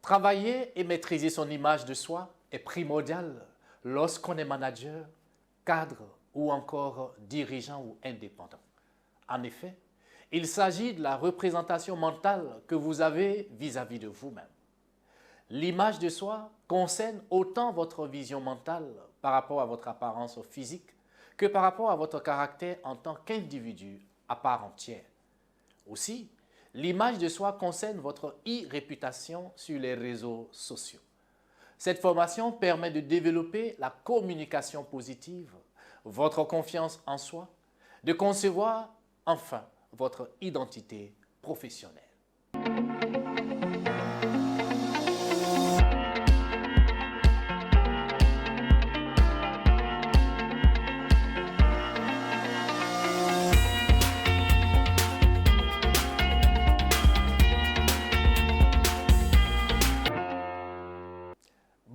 Travailler et maîtriser son image de soi est primordial lorsqu'on est manager, cadre ou encore dirigeant ou indépendant. En effet, il s'agit de la représentation mentale que vous avez vis-à-vis de vous-même. L'image de soi concerne autant votre vision mentale par rapport à votre apparence physique que par rapport à votre caractère en tant qu'individu à part entière. Aussi, l'image de soi concerne votre e-réputation sur les réseaux sociaux. Cette formation permet de développer la communication positive, votre confiance en soi, de concevoir enfin votre identité professionnelle.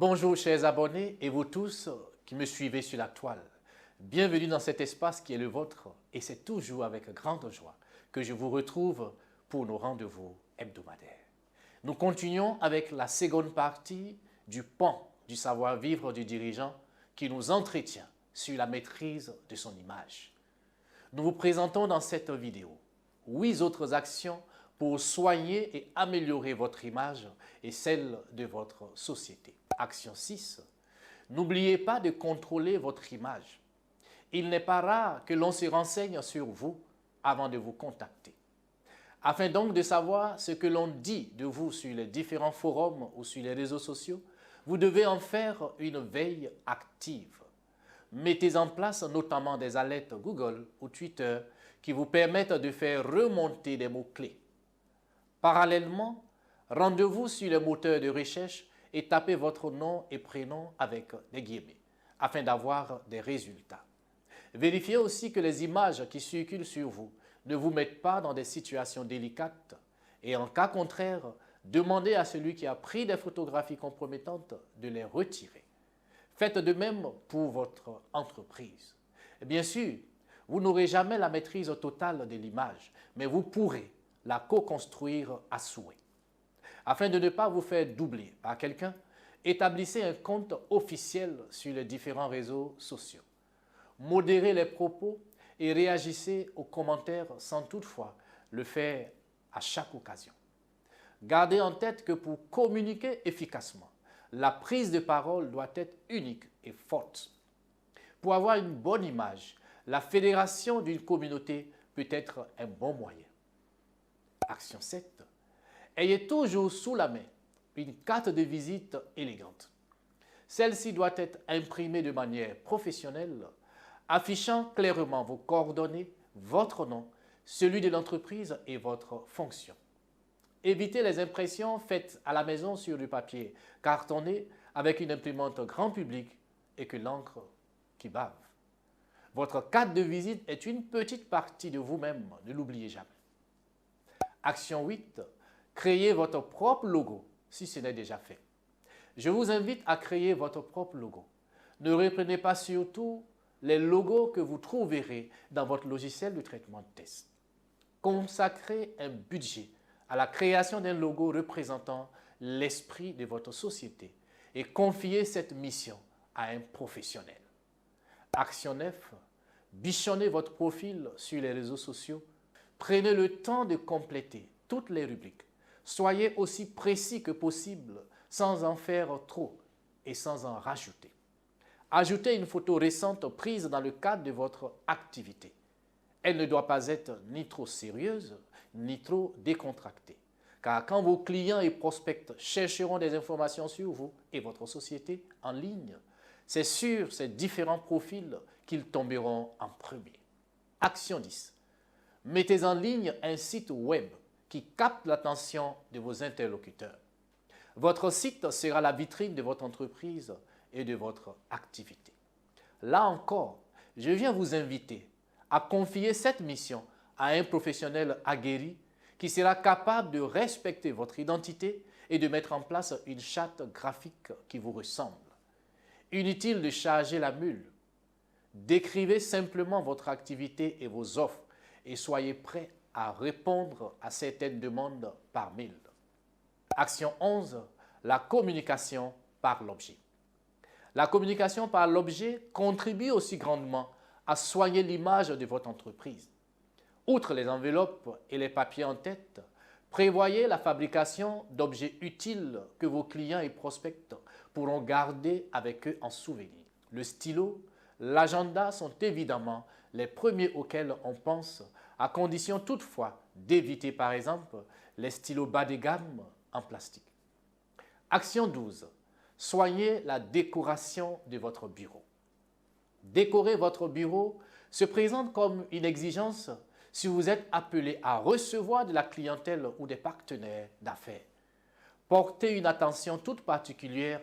Bonjour chers abonnés et vous tous qui me suivez sur la toile. Bienvenue dans cet espace qui est le vôtre et c'est toujours avec grande joie que je vous retrouve pour nos rendez-vous hebdomadaires. Nous continuons avec la seconde partie du pan du savoir-vivre du dirigeant qui nous entretient sur la maîtrise de son image. Nous vous présentons dans cette vidéo 8 autres actions pour soigner et améliorer votre image et celle de votre société. Action 6. N'oubliez pas de contrôler votre image. Il n'est pas rare que l'on se renseigne sur vous avant de vous contacter. Afin donc de savoir ce que l'on dit de vous sur les différents forums ou sur les réseaux sociaux, vous devez en faire une veille active. Mettez en place notamment des alertes Google ou Twitter qui vous permettent de faire remonter des mots-clés. Parallèlement, rendez-vous sur les moteurs de recherche et tapez votre nom et prénom avec des guillemets afin d'avoir des résultats. Vérifiez aussi que les images qui circulent sur vous ne vous mettent pas dans des situations délicates et en cas contraire, demandez à celui qui a pris des photographies compromettantes de les retirer. Faites de même pour votre entreprise. Bien sûr, vous n'aurez jamais la maîtrise totale de l'image, mais vous pourrez la co-construire à souhait. Afin de ne pas vous faire doubler par quelqu'un, établissez un compte officiel sur les différents réseaux sociaux. Modérez les propos et réagissez aux commentaires sans toutefois le faire à chaque occasion. Gardez en tête que pour communiquer efficacement, la prise de parole doit être unique et forte. Pour avoir une bonne image, la fédération d'une communauté peut être un bon moyen. Action 7. Ayez toujours sous la main une carte de visite élégante. Celle-ci doit être imprimée de manière professionnelle, affichant clairement vos coordonnées, votre nom, celui de l'entreprise et votre fonction. Évitez les impressions faites à la maison sur du papier cartonné avec une imprimante grand public et que l'encre qui bave. Votre carte de visite est une petite partie de vous-même, ne l'oubliez jamais. Action 8. Créez votre propre logo si ce n'est déjà fait. Je vous invite à créer votre propre logo. Ne reprenez pas surtout les logos que vous trouverez dans votre logiciel de traitement de test. Consacrez un budget à la création d'un logo représentant l'esprit de votre société et confiez cette mission à un professionnel. Action 9. Bichonnez votre profil sur les réseaux sociaux. Prenez le temps de compléter toutes les rubriques. Soyez aussi précis que possible sans en faire trop et sans en rajouter. Ajoutez une photo récente prise dans le cadre de votre activité. Elle ne doit pas être ni trop sérieuse, ni trop décontractée. Car quand vos clients et prospects chercheront des informations sur vous et votre société en ligne, c'est sur ces différents profils qu'ils tomberont en premier. Action 10. Mettez en ligne un site web qui capte l'attention de vos interlocuteurs. Votre site sera la vitrine de votre entreprise et de votre activité. Là encore, je viens vous inviter à confier cette mission à un professionnel aguerri qui sera capable de respecter votre identité et de mettre en place une charte graphique qui vous ressemble. Inutile de charger la mule. Décrivez simplement votre activité et vos offres et soyez prêt à répondre à certaines demandes par mail. Action 11. la communication par l'objet. La communication par l'objet contribue aussi grandement à soigner l'image de votre entreprise. Outre les enveloppes et les papiers en tête, prévoyez la fabrication d'objets utiles que vos clients et prospects pourront garder avec eux en souvenir. Le stylo, l'agenda sont évidemment les premiers auxquels on pense, à condition toutefois d'éviter par exemple les stylos bas de gamme en plastique. Action 12. Soignez la décoration de votre bureau. Décorer votre bureau se présente comme une exigence si vous êtes appelé à recevoir de la clientèle ou des partenaires d'affaires. Portez une attention toute particulière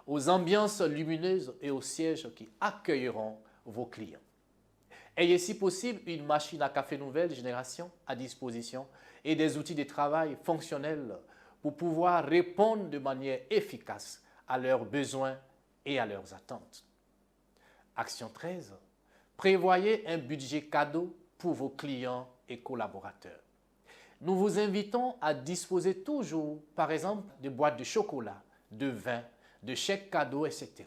aux ambiances lumineuses et aux sièges qui accueilleront vos clients. Ayez si possible une machine à café nouvelle génération à disposition et des outils de travail fonctionnels pour pouvoir répondre de manière efficace à leurs besoins et à leurs attentes. Action 13. Prévoyez un budget cadeau pour vos clients et collaborateurs. Nous vous invitons à disposer toujours, par exemple, de boîtes de chocolat, de vin, de chèques cadeaux, etc.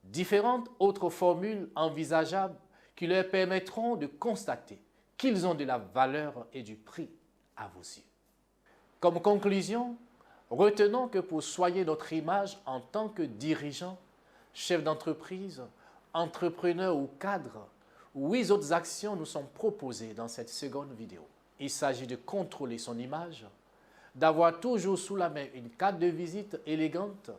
Différentes autres formules envisageables qui leur permettront de constater qu'ils ont de la valeur et du prix à vos yeux. Comme conclusion, retenons que pour soigner notre image en tant que dirigeant, chef d'entreprise, entrepreneur ou cadre, 8 autres actions nous sont proposées dans cette seconde vidéo. Il s'agit de contrôler son image, d'avoir toujours sous la main une carte de visite élégante,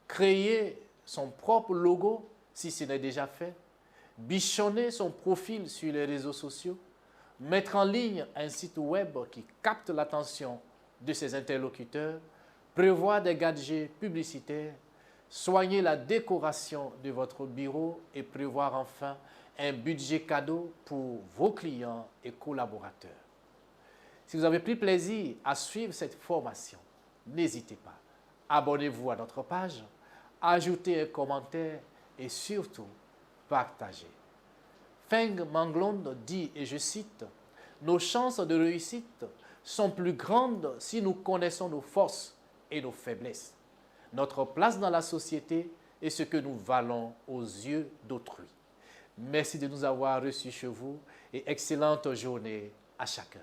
créer son propre logo si ce n'est déjà fait, bichonner son profil sur les réseaux sociaux, mettre en ligne un site web qui capte l'attention de ses interlocuteurs, prévoir des gadgets publicitaires, soigner la décoration de votre bureau et prévoir enfin un budget cadeau pour vos clients et collaborateurs. Si vous avez pris plaisir à suivre cette formation, n'hésitez pas. Abonnez-vous à notre page, ajoutez un commentaire et surtout, partagez. Feng Manglund dit, et je cite, « Nos chances de réussite sont plus grandes si nous connaissons nos forces et nos faiblesses, notre place dans la société et ce que nous valons aux yeux d'autrui. » Merci de nous avoir reçus chez vous et excellente journée à chacun.